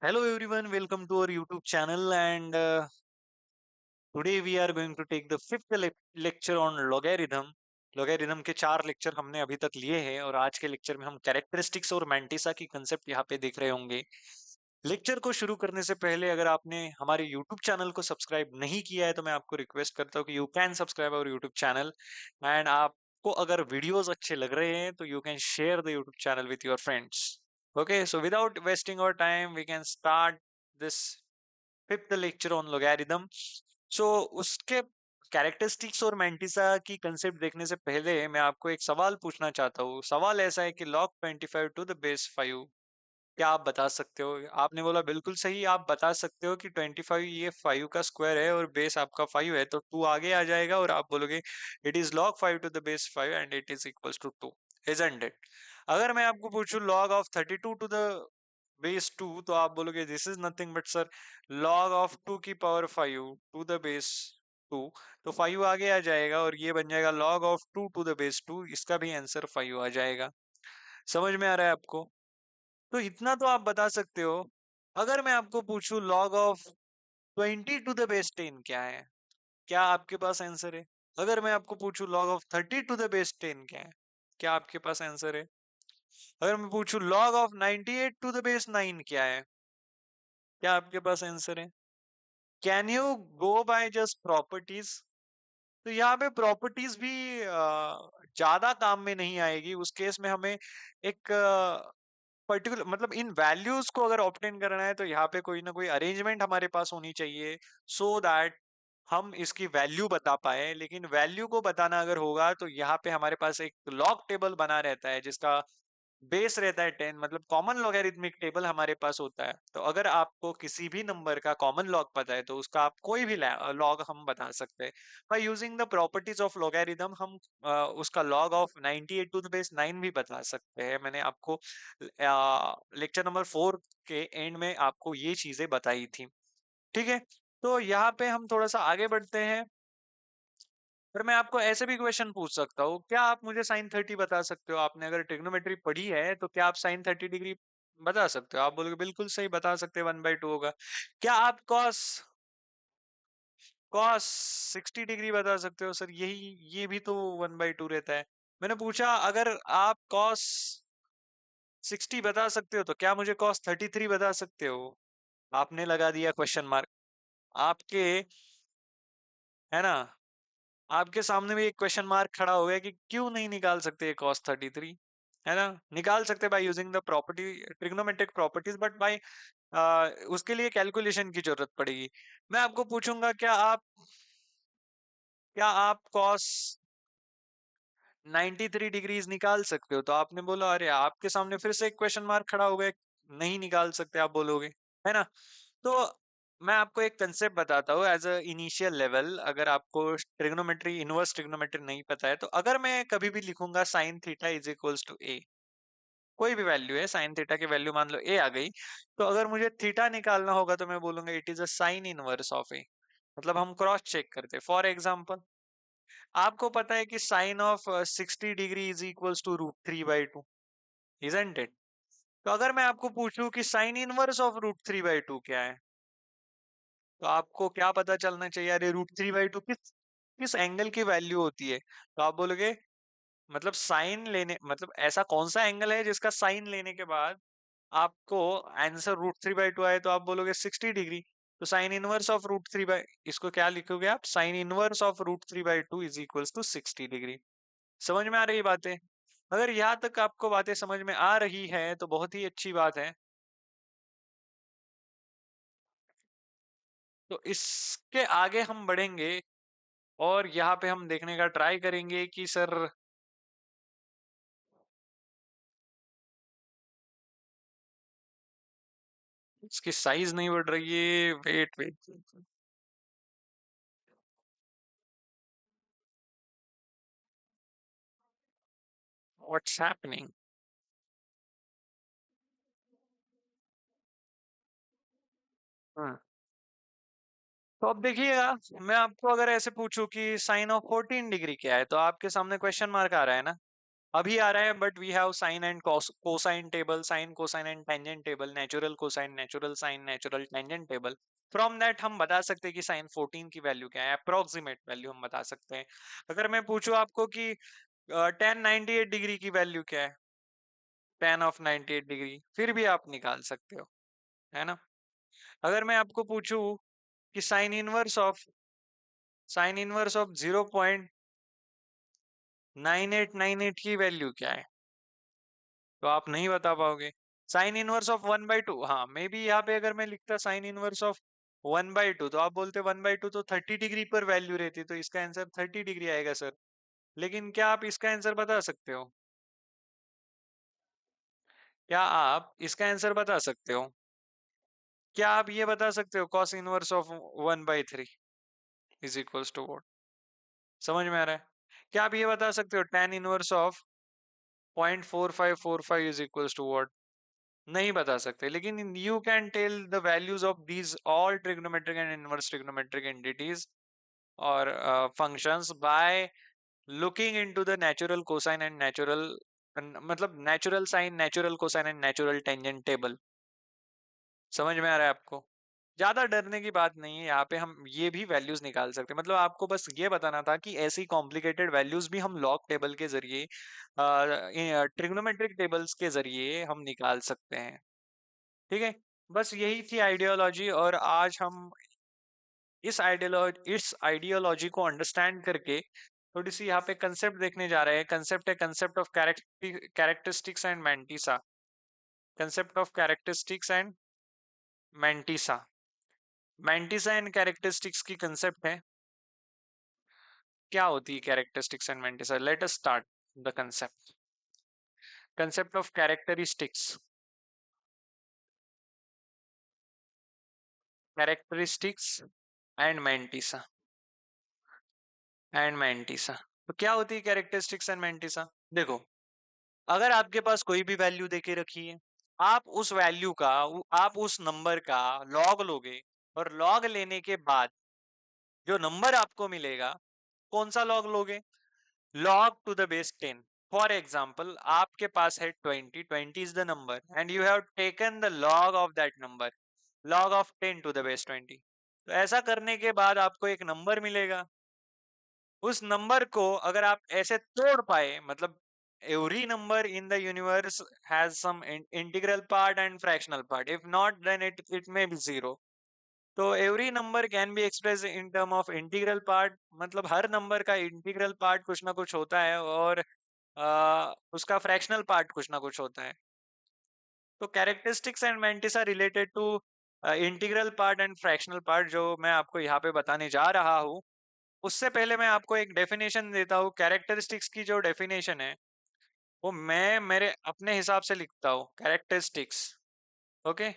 Hello everyone, welcome to our YouTube channel and today we are going to take the lecture on logarithm. logarithm के 4 lecture हमने अभी तक लिए हैं और आज के लेक्चर में हम कैरेक्टरिस्टिक्स और मैंटिसा की कंसेप्ट यहाँ पे देख रहे होंगे। लेक्चर को शुरू करने से पहले अगर आपने हमारे YouTube चैनल को सब्सक्राइब नहीं किया है तो मैं आपको रिक्वेस्ट करता हूँ कि you can subscribe our YouTube channel and आपको अगर वीडियोस अच्छे लग रहे हैं तो you can share the YouTube channel with your friends. Okay, so without wasting our time we can start this fifth lecture on logarithm. So उसके characteristics और mantissa की कंसेप्ट देखने से पहले मैं आपको एक सवाल पूछना चाहता हूँ। सवाल ऐसा है कि log 25 टू द बेस 5, क्या आप बता सकते हो? आपने बोला बिल्कुल सही, आप बता सकते हो कि 25 ये 5 का स्क्वायर है और बेस आपका 5 है, तो 2 आगे आ जाएगा और आप बोलोगे it is log 5 to the base 5 and it is equals to 2, isn't it? अगर मैं आपको पूछूं log of 32 to the base 2, तो आप बोलोगे this is nothing but sir log of 2 की पावर 5 टू द बेस 2, तो 5 आगे आ जाएगा और ये बन जाएगा log of 2 to the base 2, इसका भी आंसर 5 आ जाएगा। समझ में आ रहा है आपको? तो इतना तो आप बता सकते हो। अगर मैं आपको पूछूं log of 20 to the base 10 क्या है, क्या आपके पास आंसर है? अगर मैं आपको पूछूं log of 30 to the base 10 क्या है, क्या आपके पास आंसर है? अगर मैं पूछूं log of 98 to the base 9 क्या है, क्या आपके पास आंसर है? Can you go by just properties? तो यहाँ पे प्रॉपर्टीज भी ज्यादा काम में नहीं आएगी। उस केस में हमें एक पर्टिकुलर मतलब इन वैल्यूज को अगर ऑब्टेन करना है तो यहाँ पे कोई ना कोई अरेंजमेंट हमारे पास होनी चाहिए सो दैट हम इसकी वैल्यू बता पाए। लेकिन वैल्यू को बताना अगर होगा तो यहाँ पे हमारे पास एक लॉग टेबल बना रहता है जिसका बेस रहता है 10, मतलब कॉमन लॉगरिथमिक टेबल हमारे पास होता है। तो अगर आपको किसी भी नंबर का कॉमन लॉग पता है तो उसका आप कोई भी लॉग हम बता सकते हैं by using the properties of logarithm. हम उसका log of 98 to the base 9 भी बता सकते हैं। मैंने आपको लेक्चर नंबर 4 के एंड में आपको ये चीजें बताई थी। ठीक है, तो यहाँ पे हम थोड़ा सा आगे बढ़ते हैं। पर मैं आपको ऐसे भी क्वेश्चन पूछ सकता हूँ, क्या आप मुझे साइन 30 बता सकते हो? आपने अगर ट्रिग्नोमेट्री पढ़ी है तो क्या आप साइन 30 डिग्री बता सकते हो? आप बोलोगे बिल्कुल सही बता सकते हैं, 1/2 होगा। क्या आप कॉस कॉस 60 डिग्री बता सकते हो? सर यही ये भी तो 1/2 रहता है। मैंने पूछा अगर आप कॉस 60 बता सकते हो तो क्या मुझे कॉस 33 बता सकते हो? आपने लगा दिया क्वेश्चन मार्क। आपके, है ना, आपके सामने भी एक क्वेश्चन मार्क खड़ा हो गया कि क्यों नहीं निकाल सकते cos 33? है ना, निकाल सकते bye using the property trigonometric properties, but by उसके लिए कैलकुलेशन की जरूरत पड़ेगी। मैं आपको पूछूंगा क्या आप cos 93 डिग्रीज निकाल सकते हो? तो आपने बोला अरे आपके सामने फिर से एक क्वेश्चन मार्क खड़ा हो गया, नहीं निकाल सकते आप बोलोगे, है ना। तो मैं आपको एक कंसेप्ट बताता हूँ एज अ इनिशियल लेवल। अगर आपको ट्रिग्नोमेट्री इनवर्स ट्रिग्नोमेट्री नहीं पता है तो अगर मैं कभी भी लिखूंगा sine theta is equals to A, कोई भी वैल्यू है, साइन थीटा की वैल्यू मान लो ए आ गई, तो अगर मुझे थीटा निकालना होगा तो मैं बोलूंगा it is a sine inverse of A. मतलब हम क्रॉस चेक करते हैं। फॉर एग्जाम्पल, आपको पता है कि sine of 60 degree is equals to √3/2, isn't it? तो अगर मैं आपको पूछूं कि साइन इनवर्स ऑफ √3/2 क्या है, तो आपको क्या पता चलना चाहिए? अरे √3/2 किस किस एंगल की वैल्यू होती है? तो आप बोलोगे मतलब साइन लेने, मतलब ऐसा कौन सा एंगल है जिसका साइन लेने के बाद आपको आंसर √3/2 आए? तो आप बोलोगे 60 डिग्री। तो साइन इनवर्स ऑफ √3 बाई, इसको क्या लिखोगे आप? Sine inverse of √3/2 is equals to 60 degree. समझ में आ रही बातें? अगर यहाँ तक आपको बातें समझ में आ रही है तो बहुत ही अच्छी बात है। तो इसके आगे हम बढ़ेंगे और यहाँ पे हम देखने का ट्राई करेंगे कि सर इसकी साइज नहीं बढ़ रही है। Wait wait, what's happening? तो अब देखिएगा, मैं आपको अगर ऐसे पूछूं कि साइन ऑफ 14 डिग्री क्या है, तो आपके सामने क्वेश्चन मार्क आ रहा है ना। अभी आ रहा है, but we have sine and cosine table, sine cosine and tangent table, natural cosine, natural sine, natural tangent table. From that हम बता सकते हैं कि साइन 14 की वैल्यू क्या है, अप्रोक्सीमेट वैल्यू हम बता सकते हैं। अगर मैं पूछूं आपको कि टेन 98 डिग्री की वैल्यू क्या है, टेन ऑफ 98 डिग्री, फिर भी आप निकाल सकते हो, है ना। अगर मैं आपको पूछूं कि साइन इनवर्स ऑफ 0.9898 की वैल्यू क्या है, तो आप नहीं बता पाओगे। साइन इनवर्स ऑफ 1/2, हाँ मे बी यहाँ पे अगर मैं लिखता साइन इनवर्स ऑफ 1/2, तो आप बोलते 1/2 तो 30 डिग्री पर वैल्यू रहती, तो इसका आंसर 30 डिग्री आएगा सर। लेकिन क्या आप इसका आंसर बता सकते हो? क्या आप इसका आंसर बता सकते हो? क्या आप ये बता सकते हो cos inverse of 1/3 is equals to what? समझ में आ रहा है? क्या आप ये बता सकते हो tan inverse of 0.4545 is equals to what? नहीं बता सकते, लेकिन you can tell the values of these all trigonometric and inverse trigonometric entities और functions by looking into the natural cosine and natural, मतलब natural sine, natural cosine and natural tangent table. समझ में आ रहा है आपको? ज्यादा डरने की बात नहीं है, यहाँ पे हम ये भी वैल्यूज निकाल सकते हैं। मतलब आपको बस ये बताना था कि ऐसी कॉम्प्लिकेटेड वैल्यूज भी हम लॉग टेबल के जरिए, ट्रिग्नोमेट्रिक टेबल्स के जरिए हम निकाल सकते हैं। ठीक है, बस यही थी आइडियोलॉजी। और आज हम इस आइडियोलॉजी को अंडरस्टैंड करके थोड़ी सी यहाँ पे कंसेप्ट देखने जा रहे हैं। कंसेप्ट है concept of characteristics and mantissa. Concept of characteristics and mantissa. Mantissa and characteristics की कंसेप्ट है। क्या होती है characteristics and mantissa? Let us start the concept. Concept of characteristics and mantissa. तो क्या होती है कैरेक्टरिस्टिक्स एंड मैंटिसा? देखो, अगर आपके पास कोई भी वैल्यू देके रखी है, आप उस वैल्यू का, आप उस नंबर का लॉग लोगे, और लॉग लेने के बाद जो नंबर आपको मिलेगा, कौन सा लॉग लोगे? log to the base 10। For example, आपके पास है 20, 20 is the number, and you have taken the log of that number, log of 10 to the base 20। तो ऐसा करने के बाद आपको एक नंबर मिलेगा। उस नंबर को अगर आप ऐसे तोड़ पाए, मतलब every number in the universe has some integral part and fractional part, if not then it may be zero. तो every number can be express in term of integral part, मतलब हर नंबर का इंटीग्रल पार्ट कुछ ना कुछ होता है, और उसका फ्रैक्शनल पार्ट कुछ ना कुछ होता है। तो characteristics and mantissa are related to integral part and fractional part, जो मैं आपको यहाँ पे बताने जा रहा हूँ। उससे पहले मैं आपको एक डेफिनेशन देता हूँ। कैरेक्टरिस्टिक्स की जो डेफिनेशन है, वो मैं मेरे अपने हिसाब से लिखता हूँ। Characteristics, okay,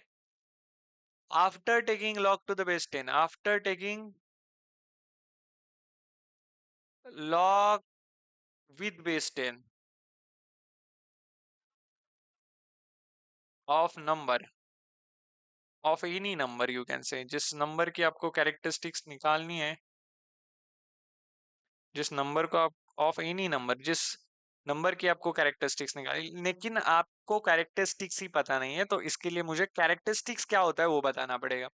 after taking log to the base 10, after taking log with base 10 of number, of any number, you can say, जिस नंबर की आपको कैरेक्टरिस्टिक्स निकालनी है, जिस नंबर को आप, ऑफ एनी नंबर, जिस नंबर की आपको कैरेक्टरिस्टिक्स निकाली, लेकिन आपको कैरेक्टरिस्टिक्स ही पता नहीं है, तो इसके लिए मुझे कैरेक्टरिस्टिक्स क्या होता है वो बताना पड़ेगा।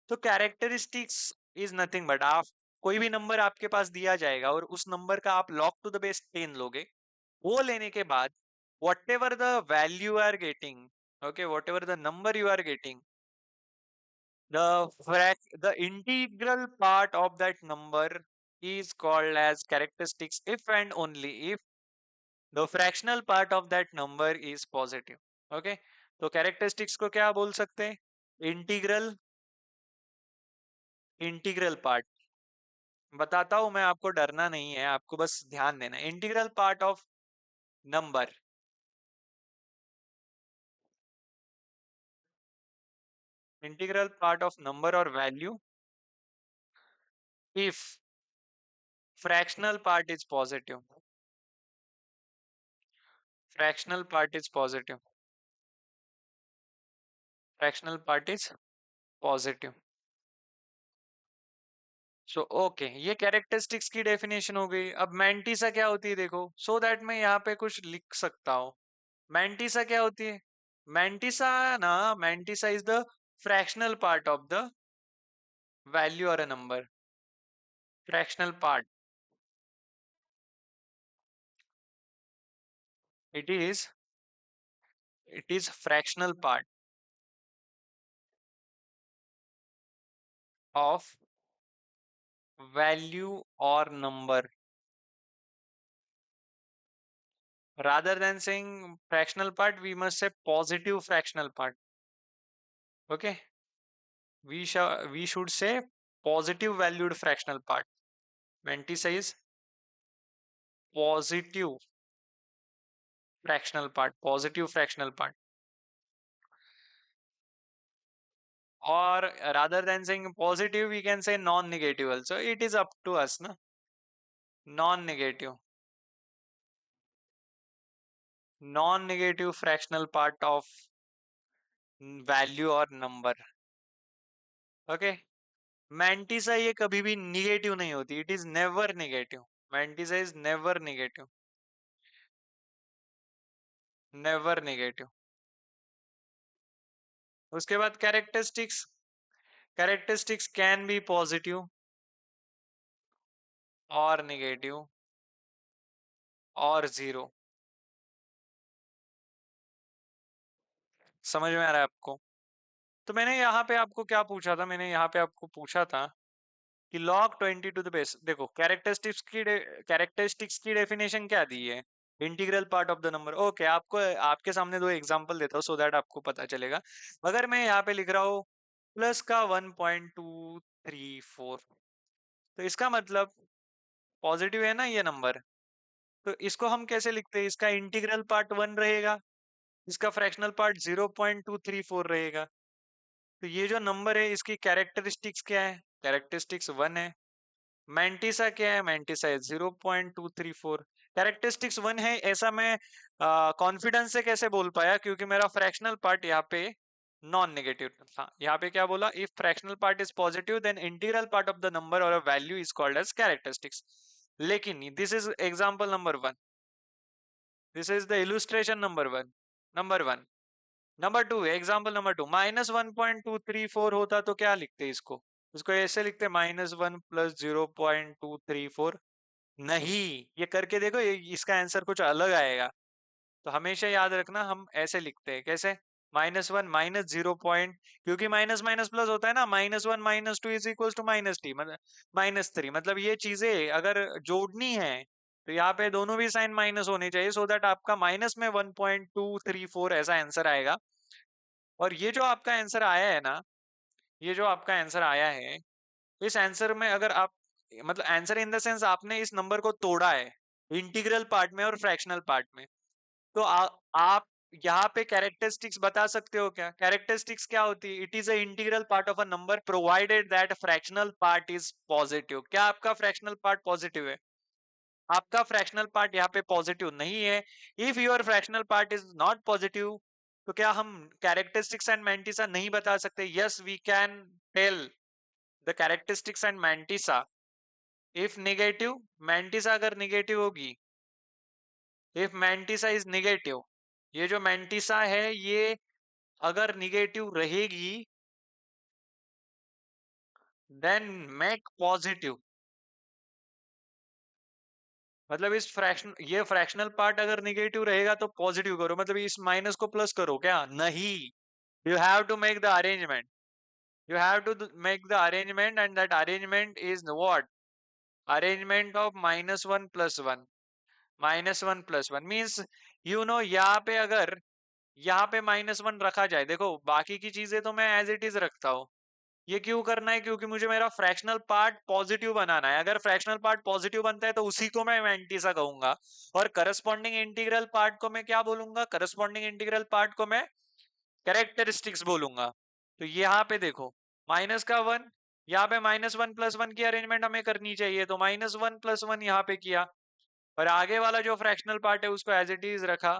तो कैरेक्टरिस्टिक्स इज नथिंग बट, आप कोई भी नंबर आपके पास दिया जाएगा, और उस नंबर का आप log टू द बेस 10 लोगे। वो लेने के बाद whatever the value you are getting, okay, whatever the number you are getting, the integral part of that number is called as characteristics, if and only if the fractional part of that number is positive। okay, तो characteristics को क्या बोल सकते हैं? Integral, integral part. बताता हूं मैं आपको, डरना नहीं है, आपको बस ध्यान देना। Integral part of number, integral part of number और value, if fractional part is positive, fractional part is positive, fractional part is positive, so okay, ये कैरेक्टरिस्टिक्स की डेफिनेशन हो गई। अब मैंटिसा क्या होती है देखो, सो दैट मैं यहाँ पे कुछ लिख सकता हूँ। मैंटिसा क्या होती है? मैंटिसा ना, mantissa is the fractional part of the value और a number. Fractional part, it is, it is fractional part of value और number. Rather than saying fractional part, we must say positive fractional part. Okay, we should say positive valued fractional part. Mantissa is positive fractional part, positive fractional part. Or rather than saying positive, we can say non-negative also. It is up to us, na? Non-negative, non-negative fractional part of value or number. Okay. Mantissa ये कभी भी negative नहीं होती, it is never negative. Mantissa is never negative, never negative. उसके बाद characteristics, characteristics can be positive और negative और zero. समझ में आ रहा है आपको? तो मैंने यहाँ पे आपको क्या पूछा था, मैंने यहाँ पे आपको पूछा था कि log 20 टू द बेस, देखो कैरेक्टरिस्टिक्स की डेफिनेशन क्या दी है? Integral part of the number. Okay, आपको आपके सामने दो एग्जांपल देता हूँ सो दैट आपको पता चलेगा। अगर मैं यहाँ पे लिख रहा हूँ प्लस का 1.234, तो इसका मतलब पॉजिटिव है ना ये नंबर, तो इसको हम कैसे लिखते हैं? इसका इंटीग्रल पार्ट 1 रहेगा, इसका फ्रैक्शनल पार्ट 0.234 रहेगा। तो ये जो नंबर है इसकी कैरेक्टरिस्टिक्स क्या है? कैरेक्टरिस्टिक्स 1 है। मैंटिसा क्या है? मैंटिसा है 0.234। कैरेक्टरिस्टिक्स 1 है ऐसा मैं कॉन्फिडेंस से कैसे बोल पाया? क्योंकि मेरा फ्रैक्शनल पार्ट यहाँ पे नॉन नेगेटिव था। यहाँ पे क्या बोला? If fractional part is positive then integral part of the number और value is called as characteristics. लेकिन this is example number 1, this is the illustration number 1, number 1। Number 2, example number 2, -1.234 होता तो क्या लिखते इसको? इसको ऐसे लिखते -1 + 0.234। नहीं, ये करके देखो, इसका आंसर कुछ अलग आएगा। तो हमेशा याद रखना हम ऐसे लिखते हैं। कैसे? -1 -0 क्योंकि माइनस माइनस प्लस होता है ना, -1 -2 इज इक्वल टू -t, मतलब -3। मतलब ये चीजें अगर जोड़नी है तो यहाँ पे दोनों भी साइन माइनस होने चाहिए, सो दैट आपका माइनस में 1.234 ऐसा आंसर आएगा। और ये जो आपका आंसर आया है ना, ये जो आपका आंसर आया है, इस आंसर में अगर आप, मतलब आंसर इन द सेंस आपने इस नंबर को तोड़ा है इंटीग्रल पार्ट में और फ्रैक्शनल पार्ट में, तो आप यहाँ पे कैरेक्टरिस्टिक्स बता सकते हो क्या? कैरेक्टरिस्टिक्स क्या होती है? It is a integral part of a number provided that fractional part is positive. क्या आपका फ्रैक्शनल पार्ट पॉजिटिव है? आपका फ्रैक्शनल पार्ट यहाँ पे पॉजिटिव नहीं है। If your fractional part is not positive, तो क्या हम कैरेक्टरिस्टिक्स एंड मैंटिसा नहीं बता सकते? Yes, we can tell the characteristics and mantissa if negative. Mantissa अगर नेगेटिव होगी, इफ मैंटिसा इज नेगेटिव, ये जो मैंटिसा है ये अगर नेगेटिव रहेगी, देन मेक पॉजिटिव। मतलब इस फ्रैक्शन, ये फ्रैक्शनल पार्ट अगर नेगेटिव रहेगा तो पॉजिटिव करो, मतलब इस माइनस को प्लस करो क्या? नहीं, you have to make the arrangement, you have to make the arrangement, and that arrangement is what? Arrangement of -1 + 1। -1 + 1 means, यहाँ पे अगर यहाँ पे -1 रखा जाए, देखो बाकी की चीजें तो मैं एज इट इज रखता हूँ, ये क्यों करना है? क्योंकि मुझे मेरा फ्रैक्शनल पार्ट पॉजिटिव बनाना है। अगर फ्रैक्शनल पार्ट पॉजिटिव बनता है तो उसी को मैं मैंटिसा कहूंगा, और करस्पॉन्डिंग इंटीग्रल पार्ट को मैं क्या बोलूंगा? करस्पॉन्डिंग इंटीग्रल पार्ट को मैं कैरेक्टरिस्टिक्स बोलूंगा। तो यहाँ पे देखो, -1, यहाँ पे -1 + 1 की अरेंजमेंट हमें करनी चाहिए, तो -1 + 1 यहाँ पे किया, और आगे वाला जो फ्रैक्शनल पार्ट है उसको एज इट इज रखा।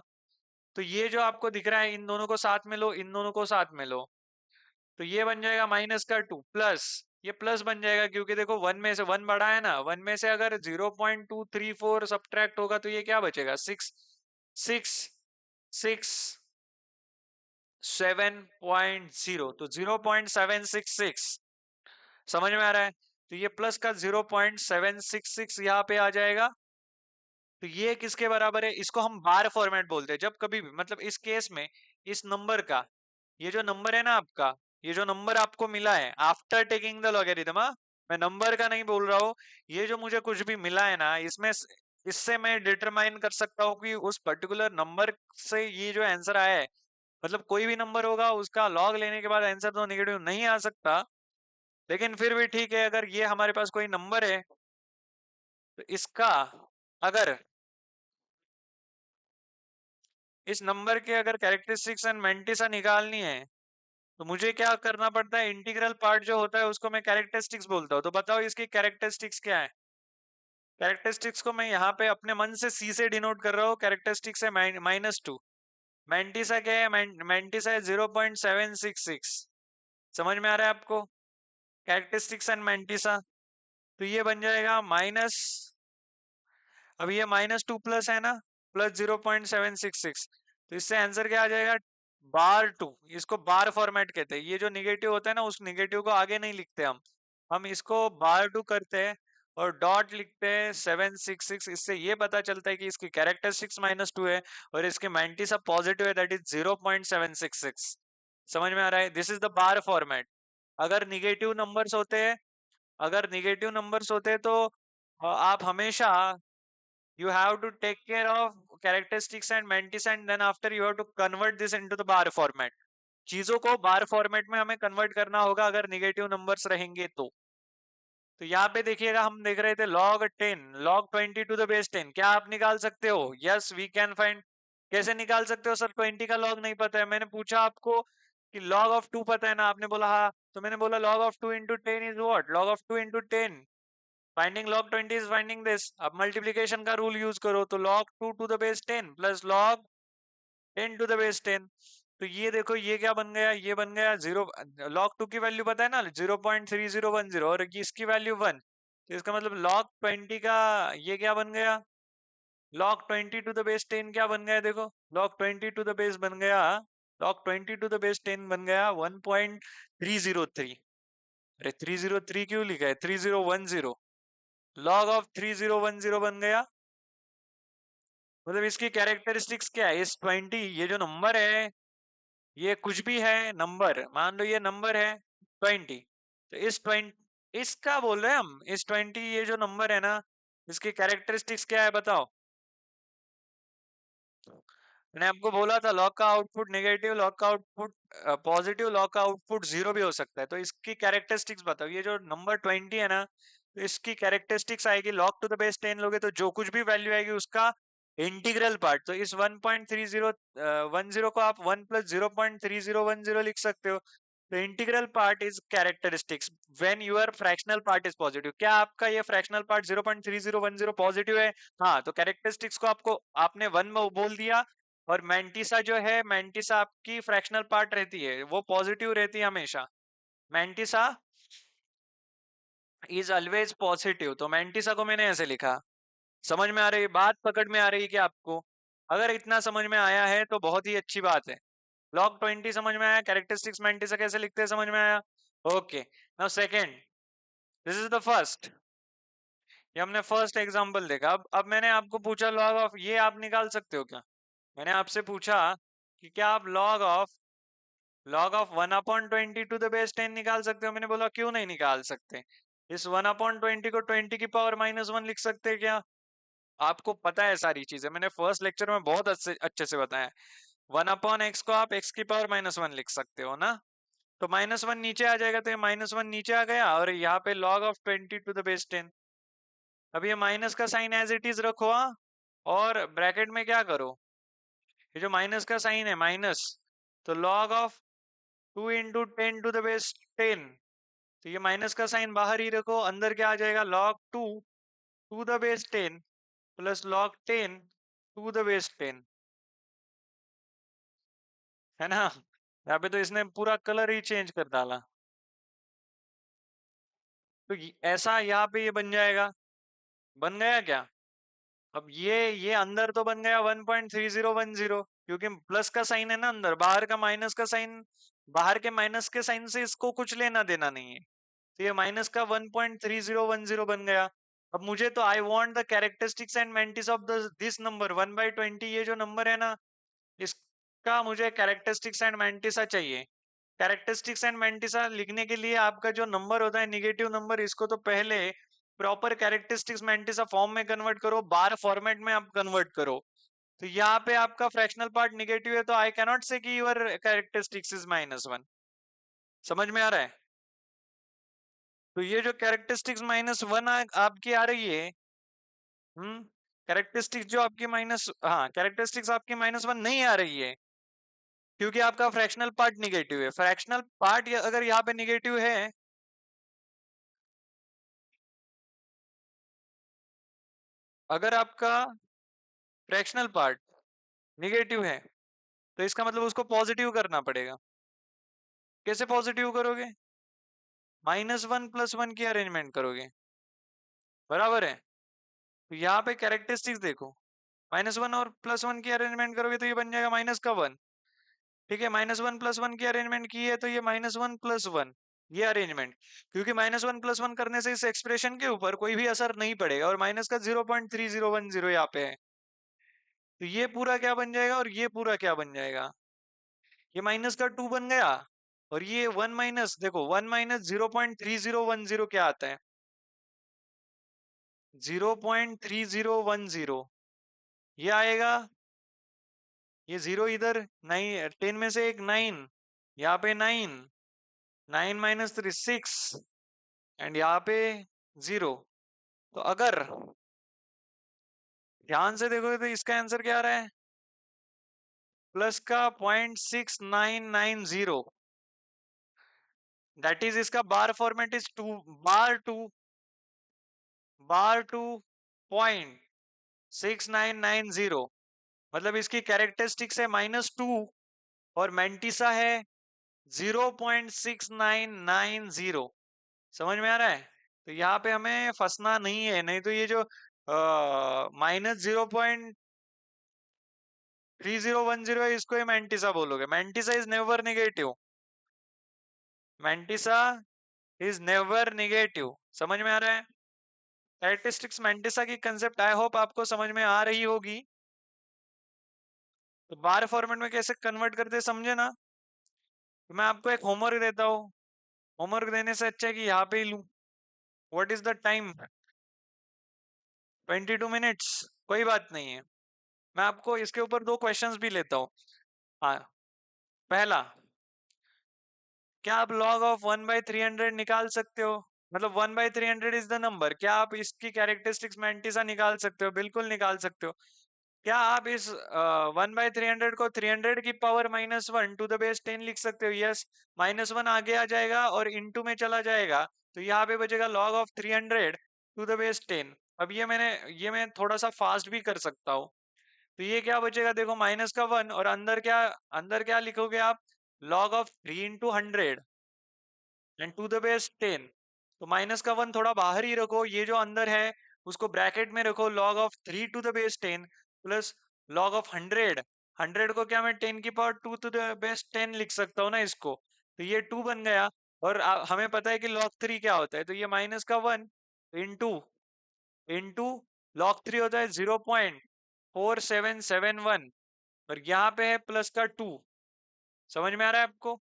तो ये जो आपको दिख रहा है, इन दोनों को साथ में लो, इन दोनों को साथ में लो, तो ये बन जाएगा -2 प्लस ये प्लस बन जाएगा क्योंकि देखो वन में से वन बड़ा है ना, वन में से अगर 0.234 सब्ट्रैक्ट होगा तो ये क्या बचेगा, 6 6 7.0, तो 0.766 समझ में आ रहा है। तो ये प्लस का 0.766 यहाँ पे आ जाएगा। तो ये किसके बराबर है, इसको हम बार फॉर्मेट बोलते हैं। जब कभी भी मतलब इस केस में इस नंबर का, ये जो नंबर है ना आपका, ये जो नंबर आपको मिला है आफ्टर टेकिंग द लॉगरिथम, मैं नंबर का नहीं बोल रहा हूँ, ये जो मुझे कुछ भी मिला है ना, इसमें इससे मैं डिटरमाइन कर सकता हूँ कि उस पर्टिकुलर नंबर से ये जो आंसर आया है, मतलब कोई भी नंबर होगा उसका लॉग लेने के बाद आंसर तो नेगेटिव नहीं आ सकता, लेकिन फिर भी ठीक है, अगर ये हमारे पास कोई नंबर है तो इसका अगर इस नंबर के अगर कैरेक्टरिस्टिक्स एंड मैंटिसा निकालनी है तो मुझे क्या करना पड़ता है, इंटीग्रल पार्ट जो होता है उसको मैं कैरेक्टरिस्टिक्स बोलता हूँ। तो बताओ इसकी कैरेक्टरिस्टिक्स क्या है। कैरेक्टरिस्टिक्स को मैं यहाँ पे अपने मन से सी से डिनोट कर रहा हूँ, कैरेक्टरिस्टिक्स है -2। मैंटिसा क्या है, मैंटिसा है 0.766। समझ में आ रहा है आपको, कैरेक्टरिस्टिक्स एंड मैंटिसा। तो ये बन जाएगा माइनस, अब ये -2 प्लस है ना, प्लस 0.766, तो इससे आंसर क्या आ जाएगा, बार 2। इसको बार फॉर्मेट कहते हैं। ये जो निगेटिव होता है ना, उस निगेटिव को आगे नहीं लिखते हम इसको बार 2 करते हैं और डॉट लिखते हैं 766। इससे ये पता चलता है कि इसकी कैरेक्टरिस्टिक्स -2 है और इसके मैंटिसा पॉजिटिव है, दैट इज 0.766। समझ में आ रहा है, this is the bar format. अगर निगेटिव नंबर्स होते हैं, अगर निगेटिव नंबर्स होते हैं तो आप हमेशा you have to take care of characteristics and mantis, and then after you have to convert this into the bar format। चीजों को बार फॉर्मेट में हमें कन्वर्ट करना होगा अगर निगेटिव नंबर्स रहेंगे तो यहाँ पे देखिएगा, हम देख रहे थे log 10, log 20 to the base 10, क्या आप निकाल सकते हो, यस वी कैन फाइंड। कैसे निकाल सकते हो सर, 20 का लॉग नहीं पता है। मैंने पूछा आपको कि log 2 पता है ना, आपने बोला हाँ, तो मैंने बोला log 2 into 10 is what, log 2 into 10, finding log 20 is finding this. अब मल्टीप्लीकेशन का रूल यूज करो, तो log 2 to the base 10 plus log 10 to the base 10। तो ये देखो ये क्या बन गया, ये बन गया 0। log 2 की वैल्यू पता है ना, 0.3010, और इसकी वैल्यू 1। तो इसका मतलब log 20 का ये क्या बन गया, log 20 to the base 10 क्या बन गया, देखो log 20 to the base बन गया, log 20 to the base 10 बन गया 1.303। अरे 303 क्यों लिखा है, 3010, log 3010 बन गया। मतलब इसकी कैरेक्टरिस्टिक्स क्या है, इस 20, ये जो नंबर है, ये कुछ भी है नंबर, मान लो ये नंबर है 20, तो इस 20, इसका बोल रहे हैं हम, इस 20 ये जो नंबर है ना, इसकी कैरेक्टरिस्टिक्स क्या है बताओ। मैंने आपको बोला था लॉग का आउटपुट नेगेटिव, लॉग का आउटपुट पॉजिटिव, लॉग का आउटपुट 0 भी हो सकता है। तो इसकी कैरेक्टरिस्टिक्स बताओ, ये जो नंबर 20 है ना, तो इसकी कैरेक्टरिस्टिक्स आएगी, log 2 to the base 10 लोगे तो जो कुछ भी वैल्यू आएगी उसका इंटीग्रल पार्ट। तो इस 1.3010 को आप 1 प्लस 0.3010 लिख सकते हो। तो integral part is characteristics when your fractional part is positive. क्या आपका ये फ्रैक्शनल पार्ट 0.3010 पॉजिटिव है, हाँ, तो कैरेक्टरिस्टिक्स को आपको आपने 1 में बोल दिया। और मैंटिसा जो है, मैंटिसा आपकी फ्रैक्शनल पार्ट रहती है, वो पॉजिटिव रहती है हमेशा। मैंटिसा इज ऑलवेज पॉजिटिव, तो मैंटिसा को मैंने ऐसे लिखा। समझ में आ रही है बात, पकड़ में आ रही है कि आपको, अगर इतना समझ में आया है तो बहुत ही अच्छी बात है। log 20 समझ में आया, कैरेक्टरिस्टिक्स मैंटिसा कैसे लिखते हैं समझ में आया। Okay, now second, this is the first, ये हमने फर्स्ट एग्जांपल देखा। अब मैंने आपको पूछा लॉग ऑफ, ये आप निकाल सकते हो क्या, मैंने आपसे पूछा कि क्या आप log of 1/20 to the base 10 निकाल सकते हो। मैंने बोला क्यों नहीं निकाल सकते, इस 1/20 को 20 की पावर -1 लिख सकते हैं क्या। आपको पता है सारी चीजें, मैंने फर्स्ट लेक्चर में बहुत अच्छे अच्छे से बताया। 1/x को आप x की पावर -1 लिख सकते हो ना, तो -1 नीचे आ जाएगा, तो ये -1 नीचे आ गया, और यहाँ पे log 20 to the base 10। अब ये माइनस का साइन एज इट इज रखो, हाँ, और ब्रैकेट में क्या करो, ये जो माइनस का साइन है माइनस, तो log of 2 into 10 to the base 10, तो ये माइनस का साइन बाहर ही रखो, अंदर क्या आ जाएगा, log 2 to the base 10 plus log 10 to the base 10, है ना। यहाँ पे तो इसने पूरा कलर ही चेंज कर डाला। तो ऐसा यहाँ पे ये बन जाएगा, बन गया क्या? अब ये अंदर तो बन गया 1.3010, क्योंकि प्लस का साइन है ना अंदर, बाहर का माइनस का साइन, बाहर के माइनस के साइन से इसको कुछ लेना देना नहीं है, तो ये माइनस का 1.3010 बन गया। अब मुझे तो I want the characteristics and mantis of this number 1/20, ये जो नंबर है ना, इसका मुझे कैरेक्टरिस्टिक्स एंड मेंटिसा चाहिए। कैरेक्टरिस्टिक्स एंड मेंटिसा लिखने के लिए आपका जो नंबर होता है नेगेटिव नंबर, इसको तो पहले प्रॉपर कैरेक्टरिस्टिक्स मेंटिसा फॉर्म में कन्वर्ट करो, बार फॉर्मेट में आप कन्वर्ट करो। तो यहाँ पे आपका फ्रैक्शनल पार्ट नेगेटिव है, तो आई कैनॉट से कि योर कैरेक्टरिस्टिक्स इज -1। समझ में आ रहा है? तो ये जो कैरेक्टरिस्टिक्स -1 आपकी आ रही है, कैरेक्टरिस्टिक्स जो आपकी कैरेक्टरिस्टिक्स आपकी -1 नहीं आ रही है, क्योंकि आपका फ्रैक्शनल पार्ट निगेटिव है। फ्रैक्शनल पार्ट अगर यहाँ पे निगेटिव है, अगर आपका फ्रैक्शनल पार्ट निगेटिव है, तो इसका मतलब उसको पॉजिटिव करना पड़ेगा। कैसे पॉजिटिव करोगे? -1 + 1 की अरेंजमेंट करोगे, बराबर है? तो यहाँ पे कैरेक्टरिस्टिक्स देखो, -1 और +1 की अरेंजमेंट करोगे तो ये बन जाएगा -1। ठीक है, -1 + 1 की अरेंजमेंट की है, तो ये -1 + 1, ये अरेंजमेंट। क्योंकि -1 + 1 करने से इस एक्सप्रेशन के ऊपर कोई भी असर नहीं पड़ेगा, और माइनस का 0.3010 यहाँ पे है, तो ये पूरा क्या बन जाएगा और ये पूरा क्या बन जाएगा? ये माइनस का 2 बन गया, और ये 1 माइनस, देखो 1 - 0.3010 क्या आता है? 0.3010 ये आएगा। ये 0 इधर, 9 10 में से एक 9, यहाँ पे 9, 9 - 3 6, एंड यहाँ पे 0। तो अगर ध्यान से देखोगे तो इसका आंसर क्या आ रहा है? प्लस का 0.6990, दैट इज इसका बार फॉर्मेट इज 2 bar 2 .6990, मतलब इसकी कैरेक्टरिस्टिक्स है -2 और मेंटिसा है 0.6990। समझ में आ रहा है? तो यहाँ पे हमें फंसना नहीं है, नहीं तो ये जो -0.3010 है, इसको ही मेंटिसा बोलोगे। Mantissa is never negative, mantissa is never negative. समझ में आ रहा है? कैरेक्टरिस्टिक्स मेंटिसा की कंसेप्ट आई होप आपको समझ में आ रही होगी। तो बार फॉर्मेट में कैसे कन्वर्ट करते समझे ना? तो मैं आपको एक होमवर्क देता हूँ, होमवर्क देने से अच्छा है कि यहाँ पे ही लूं। What is the time? 22 minutes, कोई बात नहीं है। मैं आपको इसके ऊपर 2 क्वेश्चंस भी लेता हूँ। हाँ, पहला, क्या आप log ऑफ 1/300 निकाल सकते हो? मतलब 1/300 इज द नंबर, क्या आप इसकी कैरेक्टरिस्टिक्स मेंटिसा निकाल सकते हो? बिल्कुल निकाल सकते हो। क्या आप इस 1/300 को 300 की पावर -1 टू द बेस 10 लिख सकते हो? यस। -1 आगे आ जाएगा और इनटू में चला जाएगा, तो यहाँ पे बचेगा log of 300 to the base 10। अब ये मैं थोड़ा सा फास्ट भी कर सकता हूँ। तो ये क्या बचेगा, देखो माइनस का 1, और अंदर क्या लिखोगे आप? log of 3 × 100 and to the base 10। तो माइनस का 1 थोड़ा बाहर ही रखो, ये जो अंदर है उसको ब्रैकेट में रखो। log of 3 to the base 10 plus log of 100, 100 को क्या मैं 10 की पावर 2 टू द बेस 10 लिख सकता हूँ ना इसको। तो ये 2 बन गया, और हमें पता है कि log 3 क्या होता है, तो ये माइनस का 1 इंटू इंटू log 3 होता है 0.4771, और यहाँ पे है प्लस का 2। समझ में आ रहा है आपको?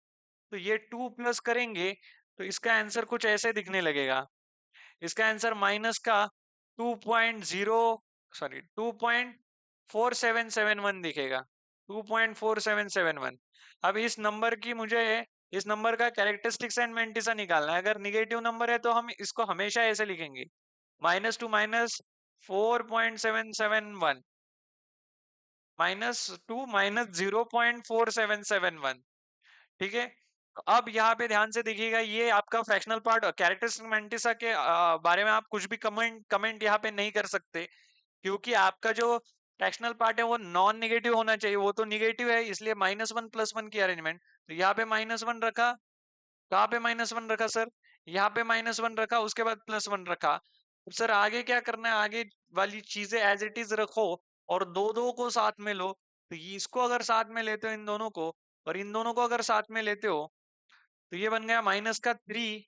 तो ये 2 प्लस करेंगे तो इसका आंसर कुछ ऐसे दिखने लगेगा। इसका आंसर माइनस का 2.4771 दिखेगा, 2.4771। अब इस नंबर की मुझे इस नंबर का कैरेक्टरिस्टिक्स एंड मेंटिसा निकालना है। अगर निगेटिव नंबर है तो हम इसको हमेशा ऐसे लिखेंगे, -2 -4.771, -2 -0.4771। ठीक है, तो अब यहाँ पे ध्यान से देखिएगा, ये आपका फ्रैक्शनल पार्ट कैरेक्टरिस्टिक मेंटिसा के बारे में आप कुछ भी कमेंट यहाँ पे नहीं कर सकते, क्योंकि आपका जो फ्रैक्शनल पार्ट है वो नॉन नेगेटिव होना चाहिए, वो तो नेगेटिव है, इसलिए -1 + 1 की अरेंजमेंट। तो यहाँ पे -1 रखा, कहाँ पे -1 रखा सर? यहाँ पे -1 रखा, उसके बाद +1 रखा। अब सर आगे क्या करना है, आगे वाली चीजें एज इट इज रखो और दो दो को साथ में लो। तो इसको अगर साथ में लेते हो इन दोनों को, और इन दोनों को अगर साथ में लेते हो, तो ये बन गया -3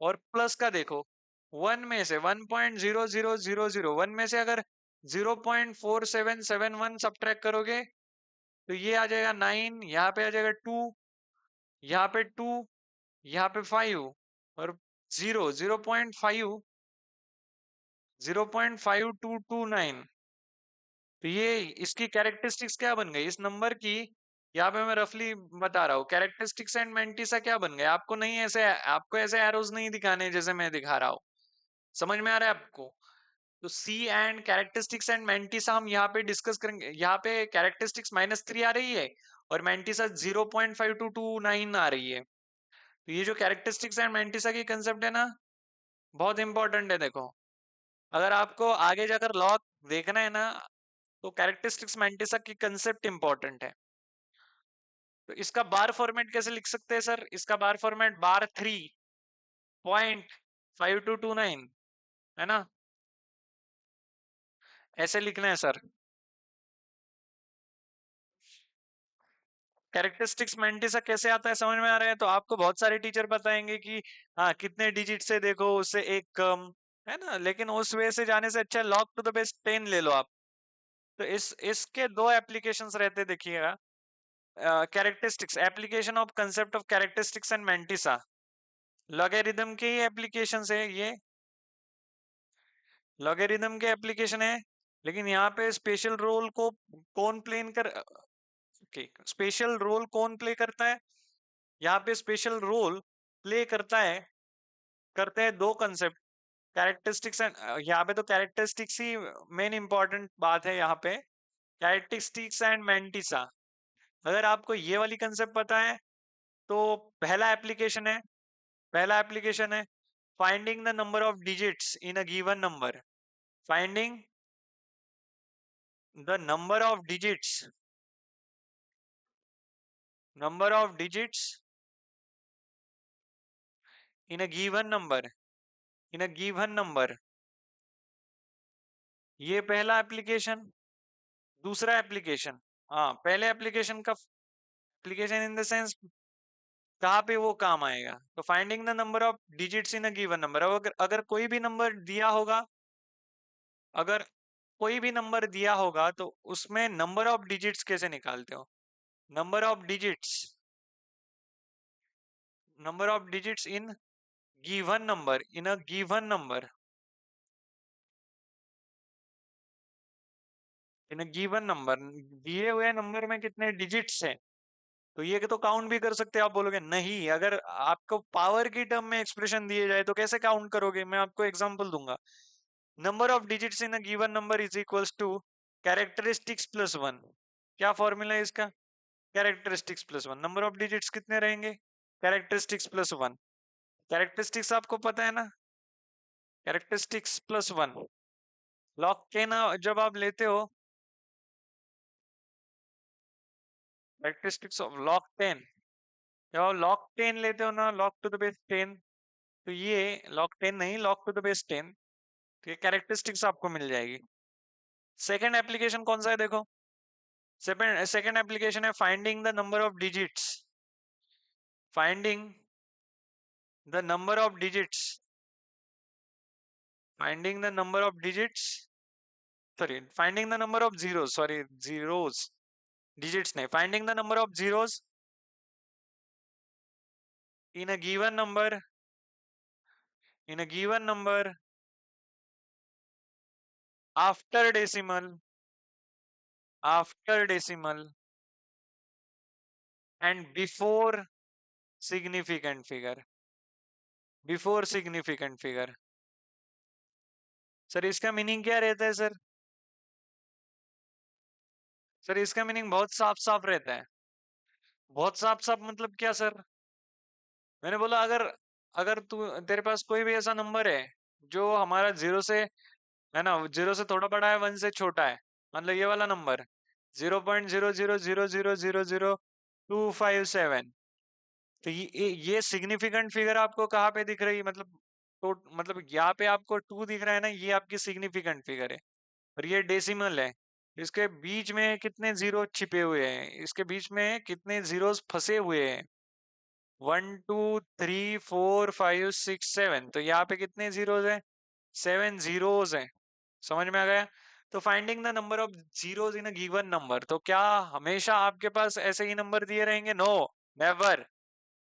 और प्लस का देखो, 1 में से 1.0000, 1 में से अगर 0.4771 सब्ट्रैक्ट करोगे तो ये आ जाएगा 9, यहाँ पे आ जाएगा 2, यहाँ पे 2, यहाँ पे 5 और 0.5, 0.5229। तो ये इसकी कैरेक्टरिस्टिक्स क्या बन गई इस नंबर की? यहाँ पे मैं रफली बता रहा हूँ, कैरेक्टरिस्टिक्स एंड मैंटिसा क्या बन गए। आपको नहीं ऐसे, आपको ऐसे एरोज नहीं दिखाने जैसे मैं दिखा रहा हूँ। समझ में आ रहा है आपको? तो सी एंड कैरेक्टरिस्टिक्स एंड मैंटिसा हम यहाँ पे डिस्कस करेंगे। यहाँ पे कैरेक्टरिस्टिक्स -3 आ रही है और मैंटिसा 0.5229 आ रही है। तो ये जो कैरेक्टरिस्टिक्स एंड मैंटिसा की कंसेप्ट है ना, बहुत इंपॉर्टेंट है। देखो, अगर आपको आगे जाकर लॉ देखना है ना, तो कैरेक्टरिस्टिक्स मैंटिसा की कंसेप्ट इंपॉर्टेंट है। तो इसका बार फॉर्मेट कैसे लिख सकते हैं सर? इसका बार फॉर्मेट bar3.5229 है ना, ऐसे लिखना है सर। कैरेक्टरिस्टिक्स मैंटिसा कैसे आता है, समझ में आ रहा है? तो आपको बहुत सारे टीचर बताएंगे कि हाँ कितने डिजिट से देखो उससे एक कम, है ना, लेकिन उस वे से जाने से अच्छा लॉग टू द बेस 10 ले लो आप। तो इसके दो एप्लीकेशंस रहते, देखिएगा। Characteristics, application of concept of characteristics and mantissa, logarithm के ही एप्लीकेशन है ये, लॉगरिथम के एप्लीकेशन है। लेकिन यहाँ पे स्पेशल रोल को कौन प्लेन कर, स्पेशल रोल कौन प्ले करता है? यहाँ पे स्पेशल रोल प्ले करते हैं दो कंसेप्ट, कैरेक्टरिस्टिक्स एंड, यहाँ पे तो कैरेक्टरिस्टिक्स ही मेन इंपॉर्टेंट बात है यहाँ पे, कैरेक्टरिस्टिक्स एंड मैंटिसा। अगर आपको ये वाली कंसेप्ट पता है तो पहला एप्लीकेशन है, पहला एप्लीकेशन है finding the number of digits in a given number, finding the number of digits in a given number, in a given number, ये पहला एप्लीकेशन। दूसरा एप्लीकेशन, हाँ पहले एप्लीकेशन का एप्लीकेशन इन द सेंस कहाँ पे वो काम आएगा, तो finding the number of digits in a given number. अगर अगर कोई भी नंबर दिया होगा, अगर कोई भी नंबर दिया होगा तो उसमें नंबर ऑफ डिजिट्स कैसे निकालते हो? Number of digits, number of digits in given number, in a given number, in a given number, दिए हुए नंबर में कितने डिजिट्स हैं, तो ये तो काउंट भी कर सकते हैं। आप बोलोगे नहीं, अगर आपको पावर की टर्म में एक्सप्रेशन दिए जाए तो कैसे काउंट करोगे? मैं आपको एग्जांपल दूंगा। Number of digits in a given number is equals to characteristics plus 1। क्या फॉर्मूला है इसका? Characteristics plus 1। Number of digits कितने रहेंगे? Characteristics plus 1। कैरेक्टरिस्टिक्स आपको पता है ना, कैरेक्टरिस्टिक्स प्लस 1। लॉग के ना जब आप लेते हो, कैरेक्टरिस्टिक्स ऑफ लॉग 10, जब आप लॉग 10 लेते हो ना, लॉग टू द बेस 10, तो ये लॉग 10 नहीं, लॉग टू द बेस 10, तो ये कैरेक्टरिस्टिक्स आपको मिल जाएगी। सेकंड एप्लीकेशन कौन सा है देखो, सेकंड एप्लीकेशन है finding the number of digits, finding the number of digits, finding the number of digits, sorry finding the number of zeros, sorry zeros, digits नहीं, finding the number of zeros in a given number, in a given number after decimal, after decimal and before significant figure, before significant figure. Sir इसका meaning क्या रहता है sir? Sir इसका meaning बहुत साफ साफ रहता है। बहुत साफ साफ मतलब क्या सर? मैंने बोला अगर, अगर तू, तेरे पास कोई भी ऐसा नंबर है जो हमारा जीरो से, है ना, जीरो से थोड़ा बड़ा है, वन से छोटा है, मतलब ये वाला नंबर 0.0000000257, तो ये सिग्निफिकेंट फिगर आपको कहाँ पे दिख रही है? तो मतलब यहाँ पे आपको 2 दिख रहा है ना, ये आपकी सिग्निफिकेंट फिगर है। और ये डेसिमल है। इसके बीच में कितने जीरो छिपे हुए हैं, इसके बीच में कितने जीरोस फंसे हुए हैं? 1 2 3 4 5 6 7। तो यहाँ पे कितने जीरोस हैं? 7 जीरोस हैं। समझ में आ गया? तो finding the number of zeros in a given number, तो क्या हमेशा आपके पास ऐसे ही नंबर दिए रहेंगे? No, never.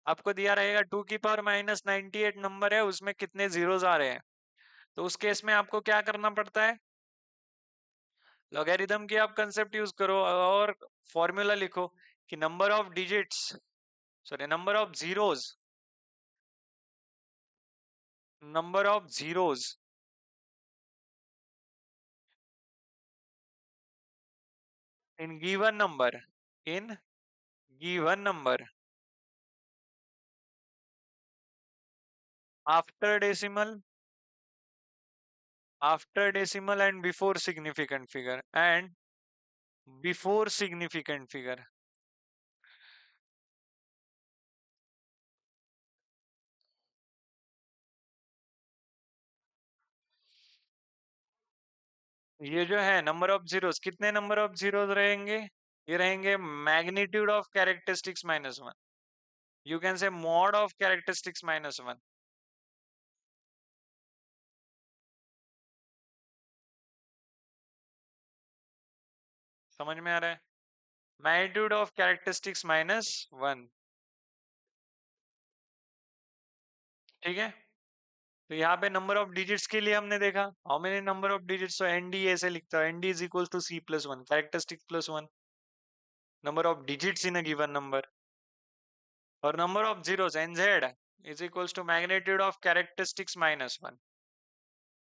आपको दिया रहेगा 2 की पावर -98 नंबर है, उसमें कितने जीरोस आ रहे हैं। तो उस केस में आपको क्या करना पड़ता है? लॉगरिथम की आप कंसेप्ट यूज करो और फॉर्मूला लिखो कि number of digits, sorry number of zeros in given number, in given number after decimal, and before significant figure, ये जो है नंबर ऑफ जीरोस, कितने नंबर ऑफ जीरोस रहेंगे? ये रहेंगे magnitude of characteristics -1। You can say mod of characteristics -1। समझ में आ रहा है? Magnitude of characteristics -1। ठीक है। तो यहाँ पे नंबर ऑफ डिजिट्स के लिए हमने देखा how many number of digits, तो एनडी ऐसे लिखता है, ND is equal to C+1, characteristics +1, number of digits in a given number. और number of zeros NZ is equals to magnitude of characteristics -1।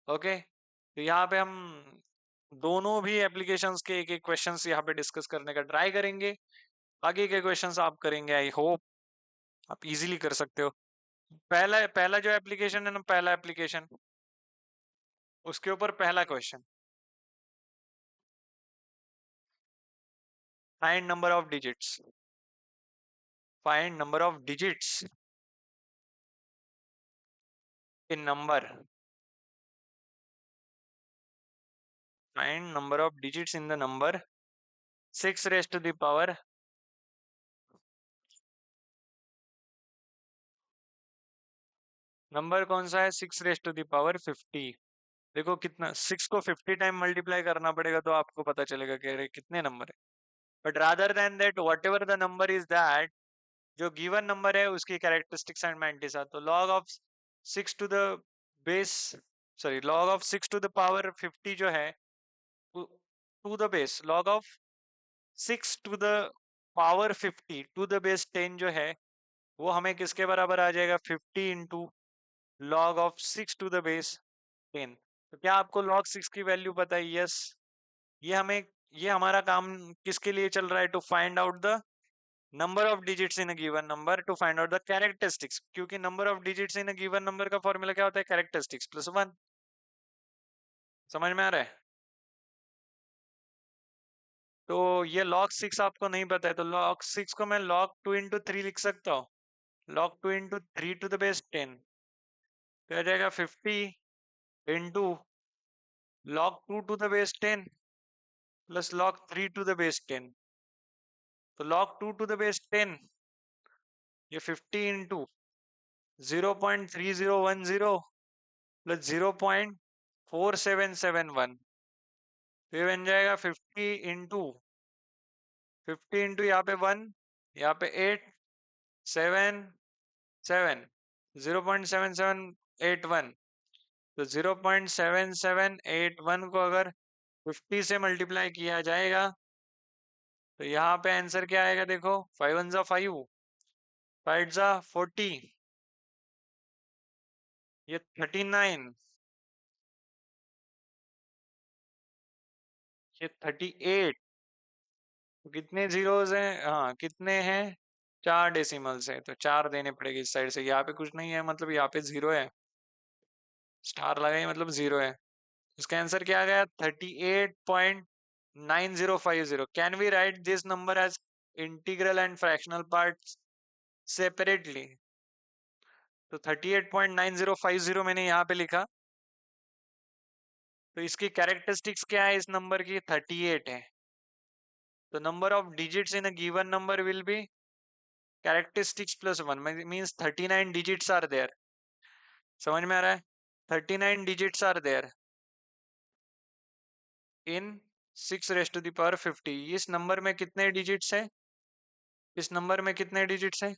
Okay. तो यहाँ पे हम दोनों भी एप्लीकेशंस के एक एक क्वेश्चंस यहाँ पे डिस्कस करने का ट्राई करेंगे। आगे के क्वेश्चंस आप करेंगे, आई होप आप इजीली कर सकते हो। पहला पहला जो एप्लीकेशन है ना, पहला एप्लीकेशन, उसके ऊपर पहला question, find number of digits, find number of digits in number, find number of digits in the number 6 number कौन सा है? 6 50। देखो कितना, 6 को 50 टाइम मल्टीप्लाई करना पड़ेगा तो आपको पता चलेगा कि अरे कितने नंबर है। But rather than that, whatever the number is that, जो गिवन नंबर है उसकी कैरेक्टरिस्टिक्स एंड मैंटिसा, तो log of 6 to the base, sorry log of 6 to the power 50 जो है, to the base log of 6 to the power 50 to the base 10 जो है, वो हमें किसके बराबर आ जाएगा? 50 into log of 6 to the base 10। तो क्या आपको log 6 की वैल्यू पता है? यस। ये हमें, ये हमारा काम किसके लिए चल रहा है? To find out the number of digits in a given number, to find out the characteristics, क्योंकि number of digits in a given number का फॉर्मूला क्या होता है? कैरेक्टरिस्टिक्स +1। समझ में आ रहा है? तो ये log 6 आपको नहीं पता है, तो log 6 को मैं log 2 इंटू 3 लिख सकता हूँ। log 2 into 3 to the base 10, तो आ जाएगा 50 into log 2 to the base 10 plus log 3 to the base 10। तो log 2 टू द बेस 10, ये 50 इंटू 0.3010 प्लस 0.4771, तो ये बन जाएगा 50 इंटू यहाँ पे 1, यहाँ पे 8 7 7, 0.7781, तो 0.7781 को अगर 50 से मल्टीप्लाई किया जाएगा तो यहाँ पे आंसर क्या आएगा? देखो, 5 1 जा 5, 5 जा 40, ये 39, ये 38। तो कितने जीरोस हैं? हाँ, कितने हैं? 4 डेसिमल्स है, तो 4 देने पड़ेगी इस साइड से। यहाँ पे कुछ नहीं है, मतलब यहाँ पे 0 है, स्टार लगाई मतलब 0 है। इसका आंसर क्या आ गया? 38.9050। Can we write this number as integral and fractional parts separately. तो 38.9050 मैंने यहाँ पे लिखा, तो इसकी कैरेक्टरिस्टिक्स क्या है इस नंबर की? 38 है। तो number of digits in a given number will be characteristics plus 1, means 39 digits are there. समझ में आ रहा है? 39 digits are there in 6 raise to the power 50। इस नंबर में कितने डिजिट्स है? इस नंबर में कितने डिजिट्स है?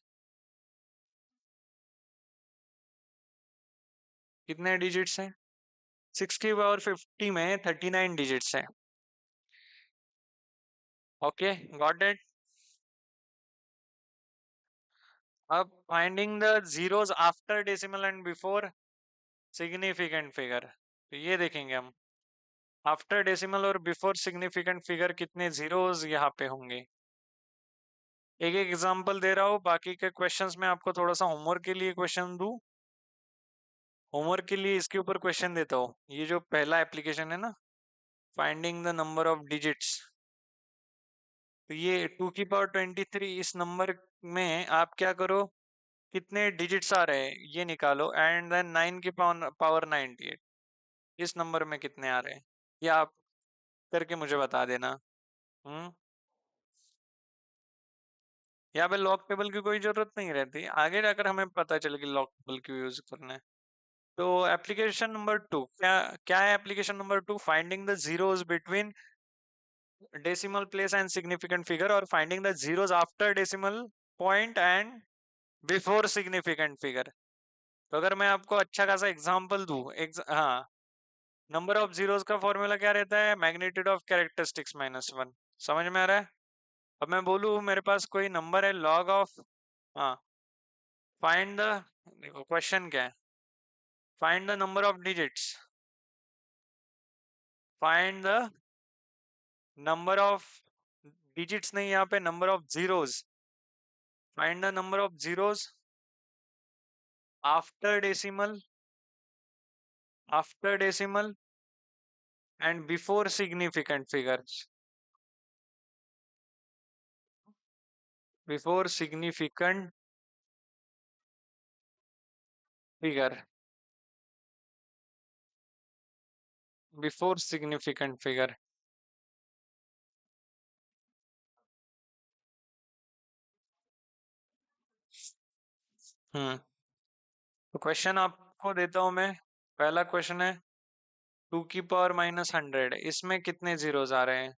कितने डिजिट्स है? 6 की पावर 50 में 39 डिजिट्स है। Okay, got it. अब finding the zeros after decimal and before significant figure, तो ये देखेंगे हम आफ्टर डेसिमल और बिफोर सिग्निफिकेंट फिगर कितने जीरोस यहाँ पे होंगे। एक एक एग्जांपल दे रहा हूँ, बाकी के क्वेश्चंस में आपको थोड़ा सा होमवर्क के लिए क्वेश्चन दूं। होमवर्क के लिए इसके ऊपर क्वेश्चन देता हूँ। ये जो पहला एप्लीकेशन है ना, finding the number of digits, तो ये 2 की पावर 23 इस नंबर में आप क्या करो, कितने डिजिट्स आ रहे हैं ये निकालो, एंड देन 9 की पावर 98 इस नंबर में कितने आ रहे हैं, ये आप करके मुझे बता देना। हम्म। यहाँ पे लॉग टेबल की कोई जरूरत नहीं रहती, आगे जाकर हमें पता चले कि लॉग टेबल क्यों यूज करना है। तो एप्लीकेशन नंबर 2 क्या क्या है? Application number 2, finding the zeros between decimal place and significant figure, और finding the zeros after decimal point and before significant figure. तो अगर मैं आपको अच्छा खासा एग्जांपल दूं, हाँ, नंबर ऑफ जीरोस का फॉर्मूला क्या रहता है? Magnitude of characteristics -1। समझ में आ रहा है? अब मैं बोलूं मेरे पास कोई नंबर है लॉग ऑफ, हाँ, फाइंड द, देखो क्वेश्चन क्या है, find the number of digits, find the number of digits, नहीं यहाँ पे number of zeros, find the number of zeros after decimal, after decimal and before significant figures, before significant figure, before significant figure. Hmm. तो question आपको देता हूं मैं। पहला question है 2 की पावर -100, इसमें कितने जीरोस आ रहे हैं,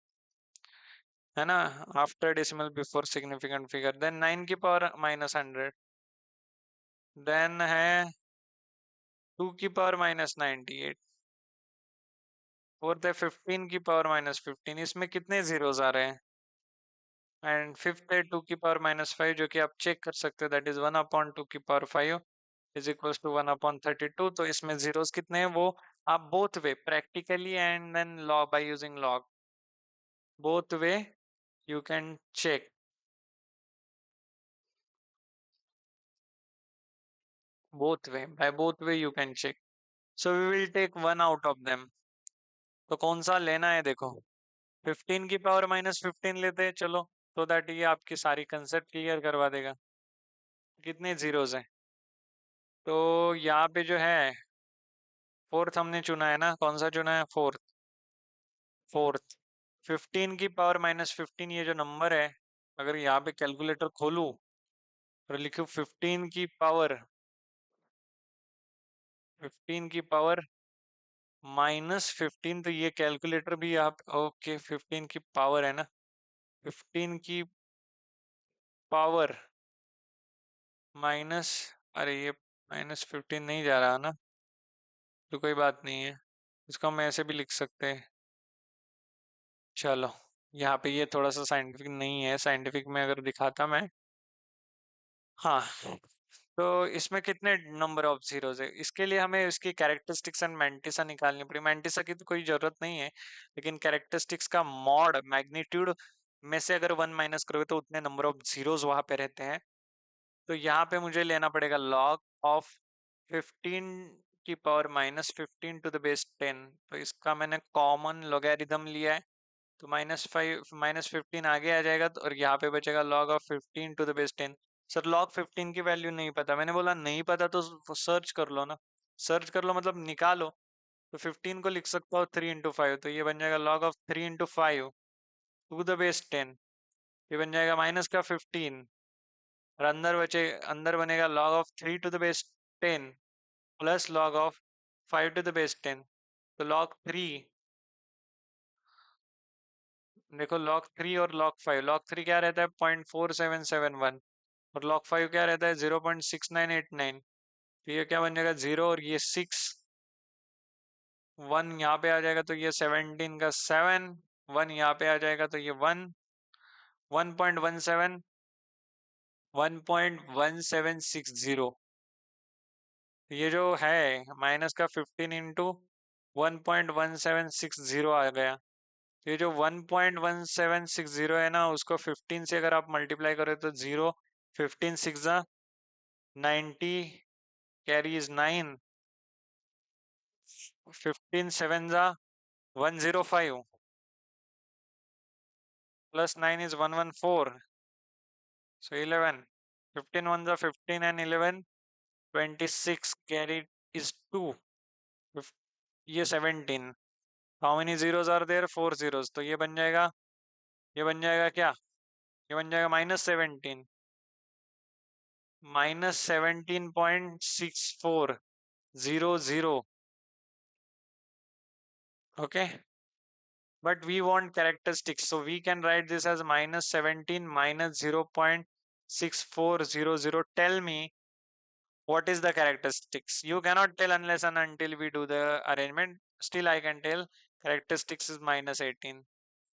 है ना? After decimal before significant figure. Then 9 की पावर -100, देन है 2 की पावर -98, फोर्थ है 15 की पावर -15, इसमें कितने जीरोस आ रहे हैं? एंड फिफ्थ है 2 की पावर -5, जो कि आप चेक कर सकते हो, दैट इज 1/2 की पावर 5 इज इक्वल टू 1/32। तो इसमें जीरोस कितने हैं वो आप both way, practically and then law, by using log, both way you can check, both way, by both way you can check, so we will take one out of them। तो कौन सा लेना है? देखो 15 की पावर -15 लेते हैं, चलो, तो दैट ये आपकी सारी कंसेप्ट क्लियर करवा देगा। कितने जीरोस हैं? तो यहाँ पे जो है फोर्थ हमने चुना है ना, कौन सा चुना है? Fourth, fourth. 15 की पावर-15 ये जो नंबर है, अगर यहाँ पे कैलकुलेटर खोलूं और लिखूं 15 की पावर -15, तो ये कैलकुलेटर भी आप, ओके 15 की पावर है ना, 15 की पावर माइनस, अरे ये -15 नहीं जा रहा ना, तो कोई बात नहीं है, इसको हम ऐसे भी लिख सकते हैं। चलो, यहाँ पे ये थोड़ा सा साइंटिफिक नहीं है, साइंटिफिक में अगर दिखाता मैं, हाँ, तो इसमें कितने नंबर ऑफ जीरोस है? इसके लिए हमें इसकी कैरेक्टरिस्टिक्स एंड मैंटिसा निकालनी पड़ी। मैंटिसा की तो कोई जरूरत नहीं है, लेकिन कैरेक्टरिस्टिक्स का मॉड मैग्नीट्यूड में से अगर 1 माइनस करोगे तो उतने नंबर ऑफ जीरोस वहां पे रहते हैं। तो यहाँ पे मुझे लेना पड़ेगा log ऑफ 15 की पावर -15 टू द बेस 10। तो इसका मैंने कॉमन लॉगरिथम लिया है, तो -5 -15 आगे आ जाएगा, तो और यहाँ पे बचेगा log of 15 to the base 10। Sir log 15 की वैल्यू नहीं पता। मैंने बोला नहीं पता तो सर्च कर लो ना। सर्च कर लो मतलब निकालो। तो 15 को लिख सकता हो 3 इंटू 5, तो ये बन जाएगा log of 3 into 5 to the base 10। ये बन जाएगा माइनस का 15, और अंदर बनेगा log of 3 to the base 10 plus log of 5 to the base 10। तो log 3, देखो log 3 और log 3 क्या रहता है 0.4771, और log 5 क्या रहता है 0.6989। तो ये क्या बन जाएगा 0, और ये 6, 1 यहाँ पे आ जाएगा तो ये 17 का 7, 1 यहाँ पे आ जाएगा तो ये 1, 1.17, 1.1760। ये जो है माइनस का 15 इंटू 1.1760 आ गया। तो ये जो 1.1760 है ना, उसको 15 से अगर आप मल्टीप्लाई करें तो 0, 15 6 जा 90, कैरी इज 9, 15 7 जा 105, प्लस 9 इज 114, so 11, 15 1 जा 15 and 11 26, carry is 2, ये 17। How many zeros are there, 4 zeros, तो ये बन जाएगा क्या, ये बन जाएगा -17.6400। okay, but we want characteristics, so we can write this as -17 minus 0.6400. Tell me what is the characteristics. You cannot tell unless and until we do the arrangement. Still I can tell characteristics is -18,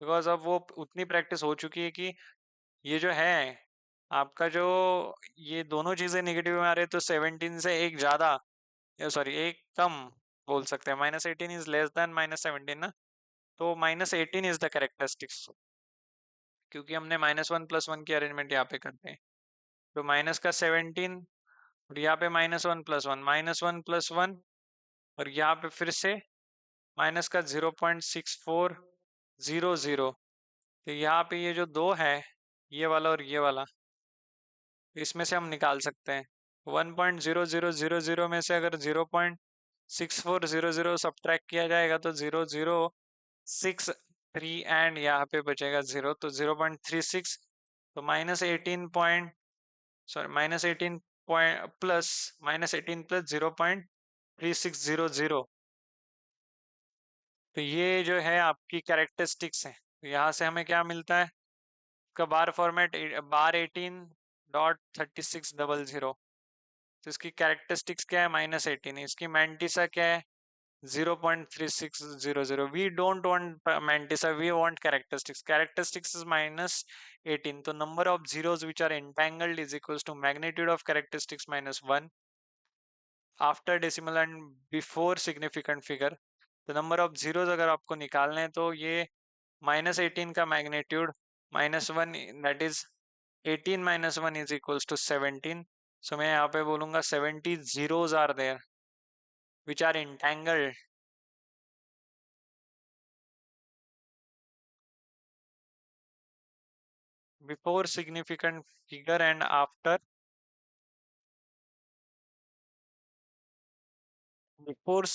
because अब वो उतनी practice हो चुकी है कि ये जो है आपका जो ये दोनों चीजें नेगेटिव में आ रहे हैं, तो 17 से एक ज्यादा, सॉरी एक कम बोल सकते हैं। -18 इज लेस देन -17 ना, तो -18 इज द कैरेक्टरिस्टिक्स, क्योंकि हमने -1 + 1 की अरेंजमेंट यहाँ पे करते हैं। तो माइनस का 17, और यहाँ पे -1 + 1, -1 + 1, और यहाँ पे फिर से माइनस का 0.6400। तो यहाँ पे ये जो दो है, ये वाला और ये वाला, इसमें से हम निकाल सकते हैं। 1.0000 में से अगर 0.6400 सब्ट्रैक्ट किया जाएगा तो 0063, एंड यहाँ पे बचेगा 0, तो 0.36। तो -18 पॉइंट प्लस -18 प्लस 0.3600। तो ये जो है आपकी कैरेक्टरिस्टिक्स है। तो यहाँ से हमें क्या मिलता है, इसका बार फॉर्मेट बार 18.3600। तो इसकी कैरेक्टरिस्टिक्स क्या है -18, इसकी मैंटिसा क्या है 0.3600। We don't want mantissa, we want characteristics. Characteristics is -18, तो number of zeros which are entangled is equals to magnitude of characteristics -1 after decimal and before significant figure. तो नंबर ऑफ जीरोस अगर आपको निकालने हैं तो ये -18 का magnitude -1, that is 18 - 1 is equals to 17। So मैं यहाँ पे बोलूंगा 70 zeros are there which are entangled before significant figure and after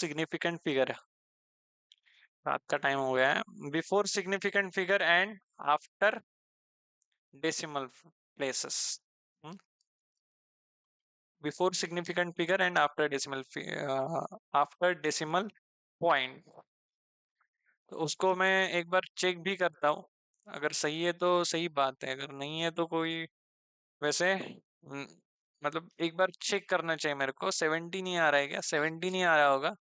significant figure। रात का टाइम हो गया है। Before significant figure and after decimal places. Before significant figure and after decimal point. तो उसको मैं एक बार चेक भी करता हूँ, अगर सही है तो सही बात है, अगर नहीं है तो कोई वैसे मतलब एक बार चेक करना चाहिए मेरे को। 70 नहीं आ रहा है क्या, 70 नहीं आ रहा होगा।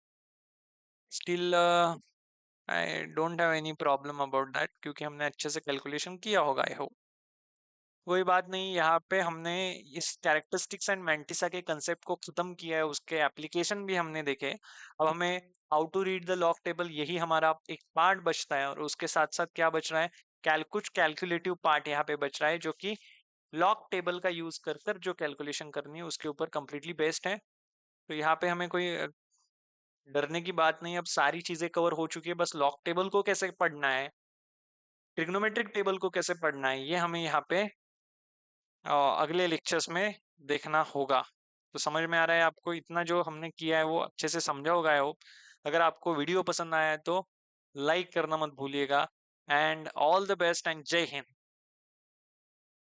Still I don't have any problem about that, क्योंकि हमने अच्छे से कैलकुलेशन किया होगा आई होप। कोई बात नहीं, यहाँ पे हमने इस कैरेक्टरिस्टिक्स एंड मैंटिसा के कंसेप्ट को खत्म किया है, उसके एप्लीकेशन भी हमने देखे। अब हमें how to read the log table, यही हमारा एक पार्ट बचता है, और उसके साथ साथ क्या बच रहा है, कुछ कैलकुलेटिव पार्ट यहाँ पे बच रहा है, जो कि लॉग टेबल का यूज कर कर जो कैलकुलेशन करनी है उसके ऊपर कंप्लीटली बेस्ड है। तो यहाँ पे हमें कोई डरने की बात नहीं, अब सारी चीजें कवर हो चुकी है। बस लॉग टेबल को कैसे पढ़ना है, ट्रिग्नोमेट्रिक टेबल को कैसे पढ़ना है, ये हमें यहाँ पे अगले लेक्चर्स में देखना होगा। तो समझ में आ रहा है आपको, इतना जो हमने किया है वो अच्छे से समझा होगा आई होप। अगर आपको वीडियो पसंद आया है तो लाइक करना मत भूलिएगा। And all the best and जय हिंद।